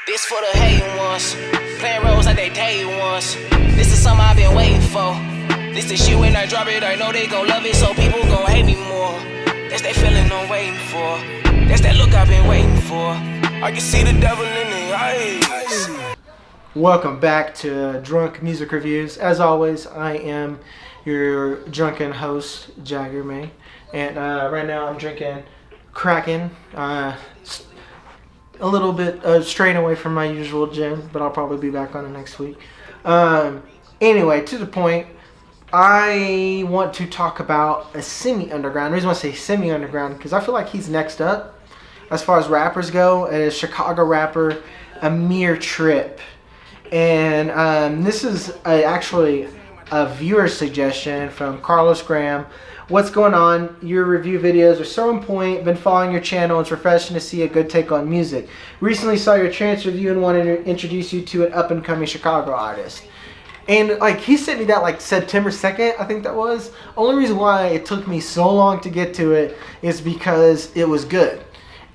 This for the hating ones, playing roles like they dating ones. This is something I've been waiting for. This the shit when I drop it, I know they gon' love it, so people gon' hate me more. That's that feeling I'm waiting for. That's that look I've been waiting for. I can see the devil in their eyes. Welcome back to Drunk Music Reviews. As always, I am your drunken host, Jagger, man. And right now I'm drinking Kraken. A little bit straying away from my usual gin, but I'll probably be back on it next week. Anyway, to the point, I want to talk about a semi-underground. The reason why I say semi-underground, because I feel like he's next up as far as rappers go. It is Chicago rapper Amir Tripp. And this is actually a viewer suggestion from Carlos Graham. What's going on? Your review videos are so on point. Been following your channel. It's refreshing to see a good take on music. Recently saw your trance review and wanted to introduce you to an up-and-coming Chicago artist. And like he sent me that like September 2nd, I think that was. Only reason why it took me so long to get to it is because it was good.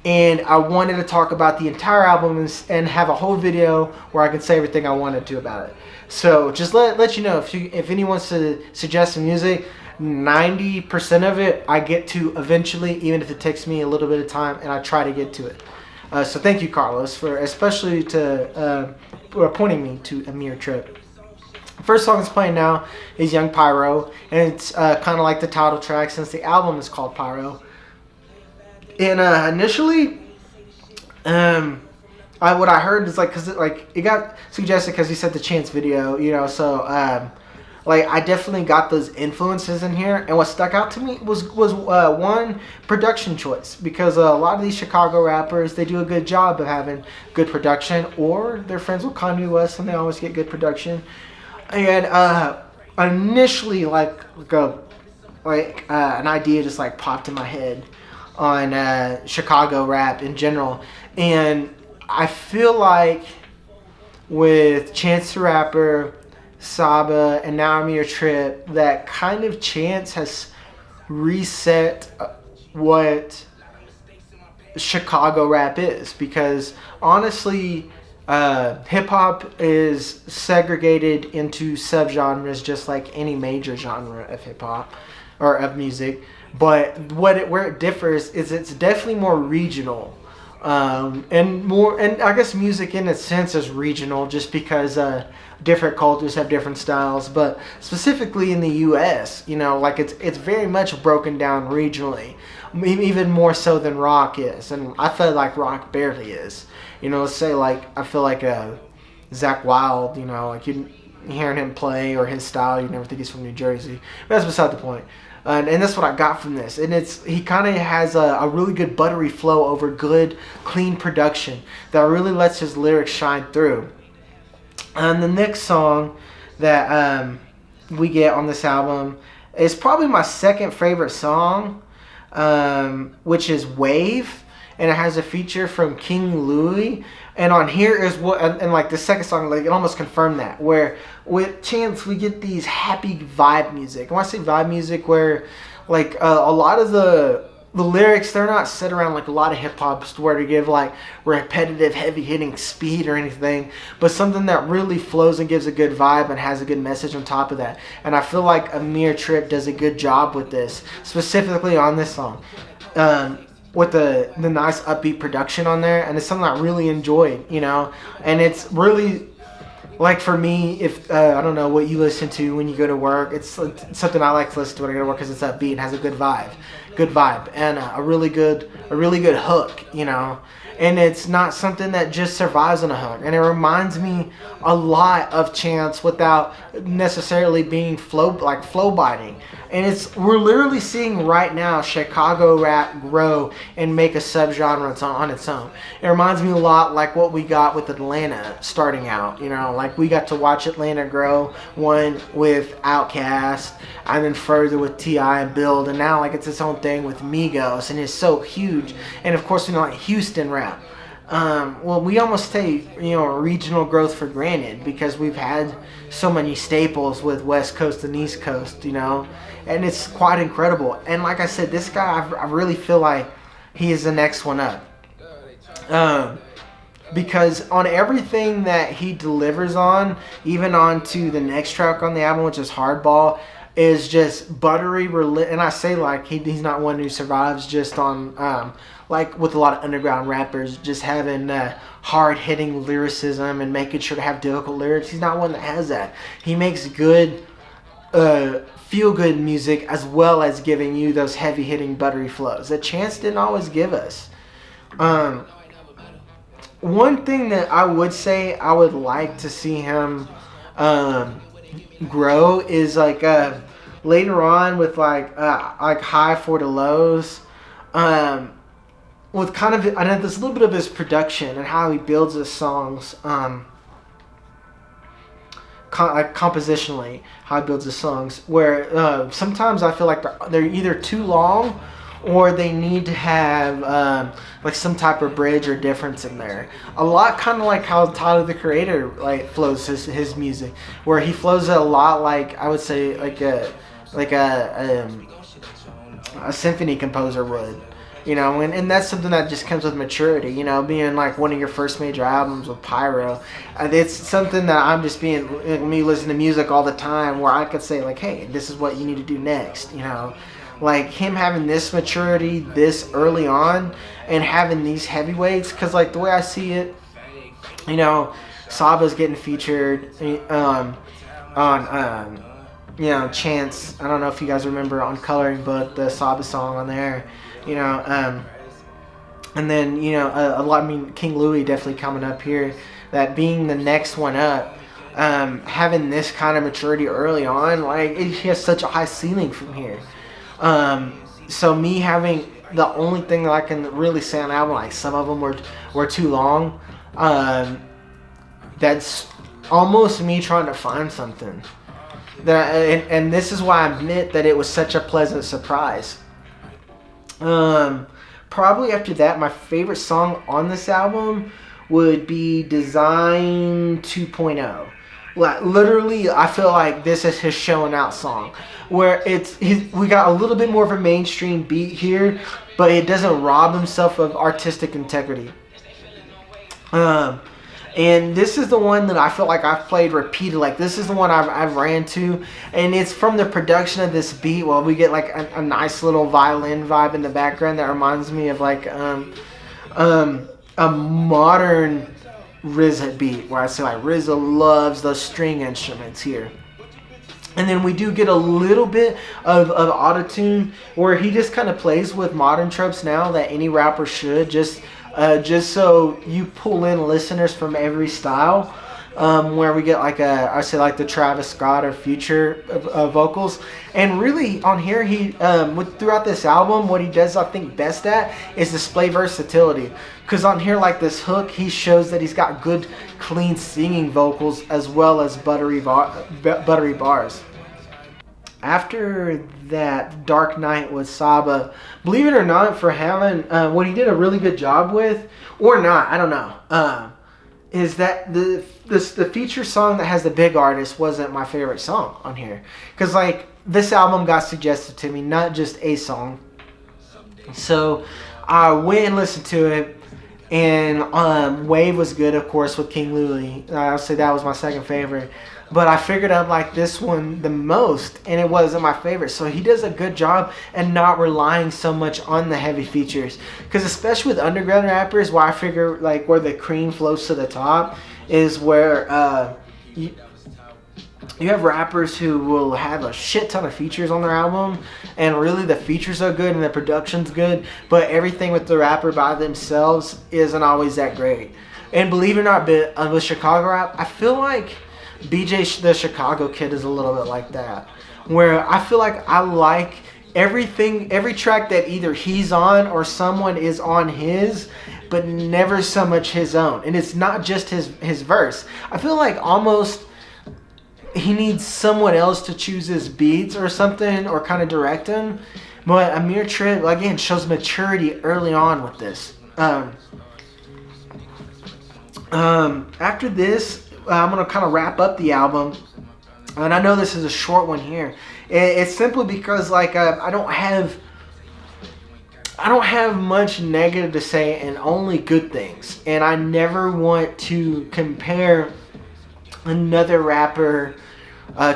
And I wanted to talk about the entire album and have a whole video where I can say everything I wanted to about it. So just let you know, if anyone wants to suggest some music, 90% of it I get to eventually, even if it takes me a little bit of time, and I try to get to it. So thank you, Carlos, for especially to pointing me to Amir Tripp. First song that's playing now is Young Pyro, and it's kind of like the title track since the album is called Pyro. And initially, what I heard is because it got suggested because he said the Chance video, you know. So I definitely got those influences in here. And what stuck out to me was one, production choice, because a lot of these Chicago rappers, they do a good job of having good production, or they're friends with Kanye West and they always get good production. And initially, an idea just popped in my head on Chicago rap in general, and I feel like with Chance the Rapper, Saba, and now Amir Tripp, that kind of Chance has reset what Chicago rap is, because honestly, hip-hop is segregated into subgenres just like any major genre of hip-hop or of music. But where it differs is it's definitely more regional, and I guess music in a sense is regional just because different cultures have different styles. But specifically in the U.S., you know, it's very much broken down regionally, even more so than rock is, and I feel like rock barely is. You know, let's say I feel like Zack, you know, you hearing him play or his style, you never think he's from New Jersey. But that's beside the point. And that's what I got from this. And he kind of has a really good buttery flow over good, clean production that really lets his lyrics shine through. And the next song that we get on this album is probably my second favorite song, which is Wave. And it has a feature from King Louis. And on here is the second song, it almost confirmed that. Where with Chance, we get these happy vibe music. And when I say vibe music, where a lot of the lyrics, they're not set around a lot of hip hop where to give repetitive, heavy hitting speed or anything, but something that really flows and gives a good vibe and has a good message on top of that. And I feel like Amir Tripp does a good job with this, specifically on this song. With the nice upbeat production on there, and it's something I really enjoyed, you know. And it's really for me, if I don't know what you listen to when you go to work, it's something I like to listen to when I go to work because it's upbeat and has a good vibe, and a really good hook, you know. And it's not something that just survives on a hook, and it reminds me a lot of Chance without necessarily being flow biting. And we're literally seeing right now Chicago rap grow and make a subgenre on its own. It reminds me a lot like what we got with Atlanta starting out. You know, we got to watch Atlanta grow, one with Outkast, and then further with T.I. and Build, and now it's its own thing with Migos, and it's so huge. And of course, we know Houston rap. Well, we almost take regional growth for granted because we've had so many staples with West Coast and East Coast, you know, and it's quite incredible. And like I said, this guy, I really feel like he is the next one up. because on everything that he delivers on, even onto the next track on the album, which is Hardball, is just buttery. And I say like he's not one who survives just on like with a lot of underground rappers, just having hard hitting lyricism and making sure to have difficult lyrics. He's not one that has that. He makes good feel good music as well as giving you those heavy hitting buttery flows that Chance didn't always give us. One thing that I would say I would like to see him grow is like later on with like High for the Lows, with kind of, I know there's a little bit of his production and how he builds his songs, compositionally, how he builds his songs, where sometimes I feel like they're either too long or they need to have like some type of bridge or difference in there. A lot kind of like how Tyler the Creator like flows his music, where he flows it a lot like, I would say, like a symphony composer would. You know, and that's something that just comes with maturity, you know, being like one of your first major albums with Pyro. It's something that I'm just me listening to music all the time, where I could say like, hey, this is what you need to do next, you know. Like him having this maturity this early on and having these heavyweights, because like the way I see it, you know, Saba's getting featured on you know, Chance. I don't know if you guys remember on Coloring Book, the Saba song on there, you know, and then, you know, a lot, I mean, King Louis definitely coming up here, that being the next one up, having this kind of maturity early on, like he has such a high ceiling from here. So me having the only thing that I can really say on the album, like some of them were too long, that's almost me trying to find something. And this is why I admit that it was such a pleasant surprise. Probably after that, my favorite song on this album would be Design 2.0. Like literally, I feel like this is his showing out song, where we got a little bit more of a mainstream beat here, but it doesn't rob himself of artistic integrity. And this is the one that I feel like I've played repeated. Like this is the one I've ran to, and it's from the production of this beat. Well, we get like a nice little violin vibe in the background that reminds me of like a modern RZA beat, where I say like RZA loves those string instruments here. And then we do get a little bit of autotune, where he just kind of plays with modern tropes now that any rapper should, just so you pull in listeners from every style, where we get like I say like the Travis Scott or Future vocals. And really on here, he throughout this album, what he does I think best at is display versatility. Because on here, like this hook, he shows that he's got good, clean singing vocals as well as buttery bars. After that, Dark Knight with Saba, believe it or not, for having what he did a really good job with, or not, I don't know, is that the feature song that has the big artist wasn't my favorite song on here. Because like this album got suggested to me, not just a song. So I went and listened to it. And Wave was good, of course, with King Louis. I'll say that was my second favorite. But I figured I'd like this one the most, and it wasn't my favorite. So he does a good job and not relying so much on the heavy features. Because especially with underground rappers, where I figure like where the cream flows to the top is where you have rappers who will have a shit ton of features on their album, and really the features are good and the production's good, but everything with the rapper by themselves isn't always that great. And believe it or not, with Chicago rap, I feel like BJ the Chicago Kid is a little bit like that, where I feel like I like every track that either he's on or someone is on his, but never so much his own. And it's not just his verse. I feel like almost he needs someone else to choose his beats or something, or kind of direct him. But Amir Tripp, again, shows maturity early on with this. After this, I'm going to kind of wrap up the album. And I know this is a short one here. It's simply because like I don't have I don't have much negative to say and only good things. And I never want to compare another rapper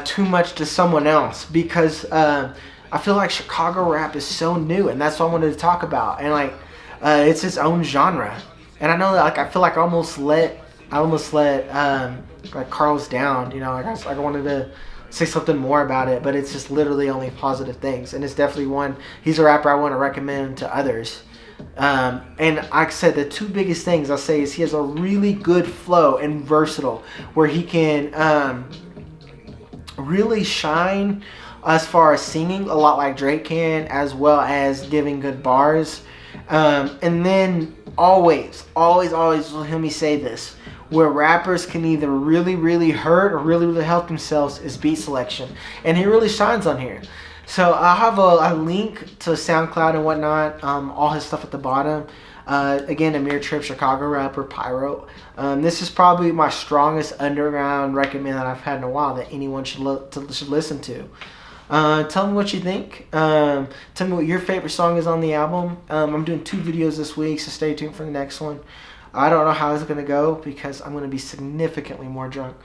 too much to someone else, because I feel like Chicago rap is so new, and that's what I wanted to talk about. And like, it's its own genre. And I know that, like, I feel like I almost let like Carl's down. You know, like I wanted to say something more about it, but it's just literally only positive things. And it's definitely one. He's a rapper I want to recommend to others. And like I said, the two biggest things I'll say is he has a really good flow and versatile, where he can really shine as far as singing, a lot like Drake can, as well as giving good bars. And then always will hear me say this, where rappers can either really, really hurt or really, really help themselves, is beat selection. And he really shines on here. So I'll have a link to SoundCloud and whatnot, all his stuff at the bottom. Again, Amir Tripp, Chicago rapper, Pyro. This is probably my strongest underground recommend that I've had in a while that anyone should listen to. Tell me what you think. Tell me what your favorite song is on the album. I'm doing 2 videos this week, so stay tuned for the next one. I don't know how it's going to go, because I'm going to be significantly more drunk,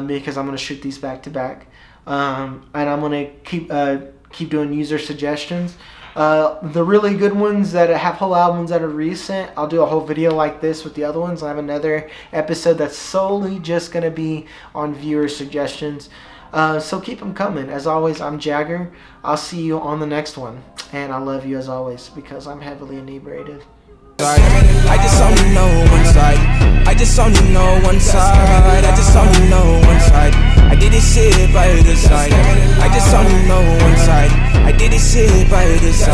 because I'm going to shoot these back to back. And I'm going to keep doing user suggestions. The really good ones that have whole albums that are recent, I'll do a whole video like this with the other ones. I have another episode that's solely just going to be on viewer suggestions. So keep them coming. As always, I'm Jagger. I'll see you on the next one. And I love you as always, because I'm heavily inebriated. I just only know one side. I just only know one side. I just only know one side. I did this shit by the side. I just only know one side. I did this shit by the side.